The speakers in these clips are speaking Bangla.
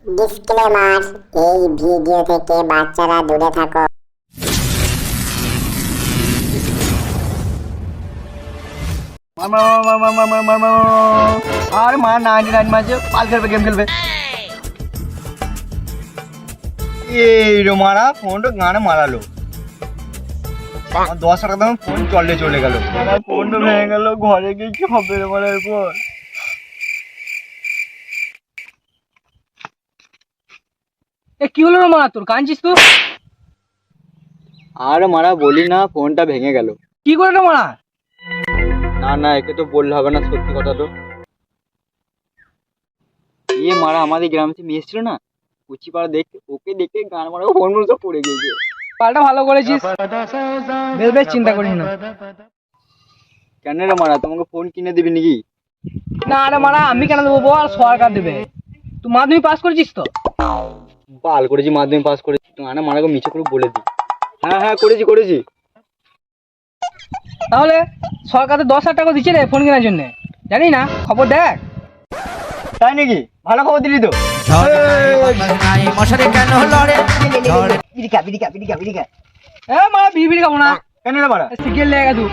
ডিসক্লেমার, এই ভিডিও থেকে বাচ্চারা দূরে থাকো। আর মা 99 মাঝে পাল খেলবে, গেম খেলবে। এই রে মারা ফোনটা গানে মারালো। 10 টাকা দাম ফোন চলে গেল। ফোনটা ভেঙে গেল, ঘরে গিয়ে কি হবে রে মারা এরপর? কি হলো রে মারা, তোর কাঁদছিস তো? আর মারা বলি না, ফোনটা ভেঙে গেল। কি করে রে মারা? না একে তো বললে হবে না, সত্যি কথা তো। মারা আমাদের গ্রামে যে মেয়ে ছিল না, কুচিপাড়া, ওকে দেখে গান মারা ফোন সব পড়ে গিয়েছে। পাল্টা ভালো করেছিস, বেশ চিন্তা করিস না। কেন রে মারা, তোমাকে ফোন কিনে দিবি নাকি? না রে মারা, আমি কেন দেবো বল, সরকার দেবে। তুই মাধ্যমিক পাস করেছিস তো? পাল করেছি, মাধ্যমিক পাস করেছি। গানে মারাকে মিছে করে বলে দিই। হ্যাঁ করেছি। তাহলে সরকার তো 10,000 টাকা দিচ্ছে রে ফোন কেনার জন্য, জানি না, খবর দেখ। তাই নাকি? ভালো খবর দিলি তো। মারা বিড়ি খাবো না। কেন রে মারা? সিগারেট লেগে গেছে।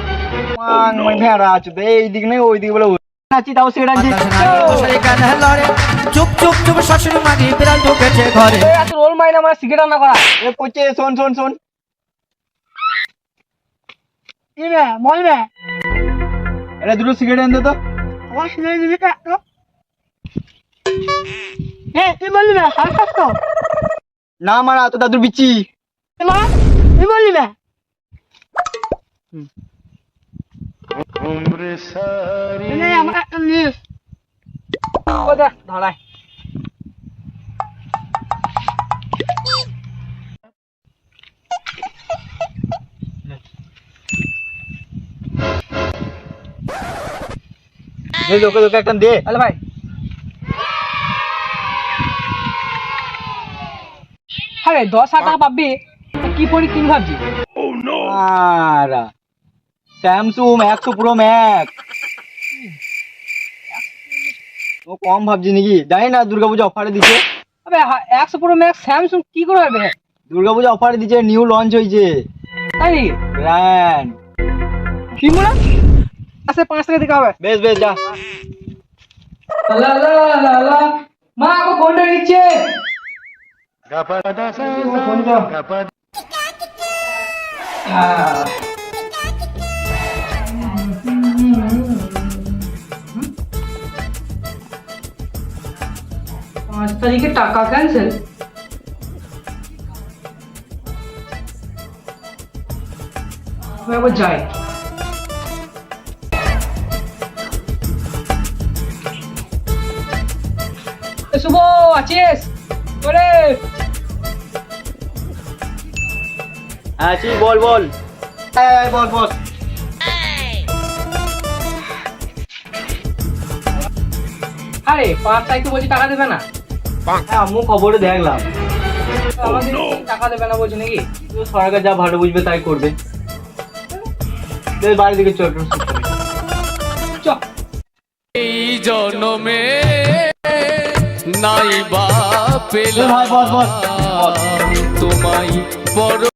ভেড়া আছে তো, এই দিক নেই ওই দিক বলে আছি, তাও সিগারেট আনছি। চুপ শাশুড়ি মাগি বিড়াল ঢুকেছে ঘরে। এত রোল মাইনা আমার সিগারেট রান্না করা। এ করছে, শোন এটা দুটো সিগারেট এনে দে তো। আমার সিগারেট দিবি তো? হ্যাঁ তুই বললি না, না মারা, তো দাদুর বিচি। তুই বললি না। ধরাই লোকে একটা দে। তাহলে ভাই, আরে 10,000 টাকা পাবি, কি পরি কিন ভাবছি? Samsung 100 pro max. ও কম ভাবছি নাকি? জানি না, দুর্গাপূজা অফারে দিচ্ছে। আবে 100 প্রো ম্যাক্স স্যামসুং কি করে হবে? দুর্গাপূজা অফারে দিচ্ছে, নিউ লঞ্চ হয়েছে। তাই নাকি? ব্র্যান্ড কি বলা? আচ্ছা 5 টাকা দিতে হবে। বেশ যা। মা আমাকে ফোনটা নিচ্ছে। পাঁচ তারিখে টাকা ক্যান্সেল। আমি একবার যাই। শুভ আছিস? ওরে আছি, বল। বল। আরে 5 তারিখে বলছি টাকা দেবে না। হ্যাঁ, আম্মু খবরে দেখলাম। আমাদের টাকা দেবে না বলছে নাকি? সরকার যা ভালো বুঝবে তাই করবে। বাড়ির দিকে চল। এই জন্মে নাই বা পেলাম বল। তোমায় বড়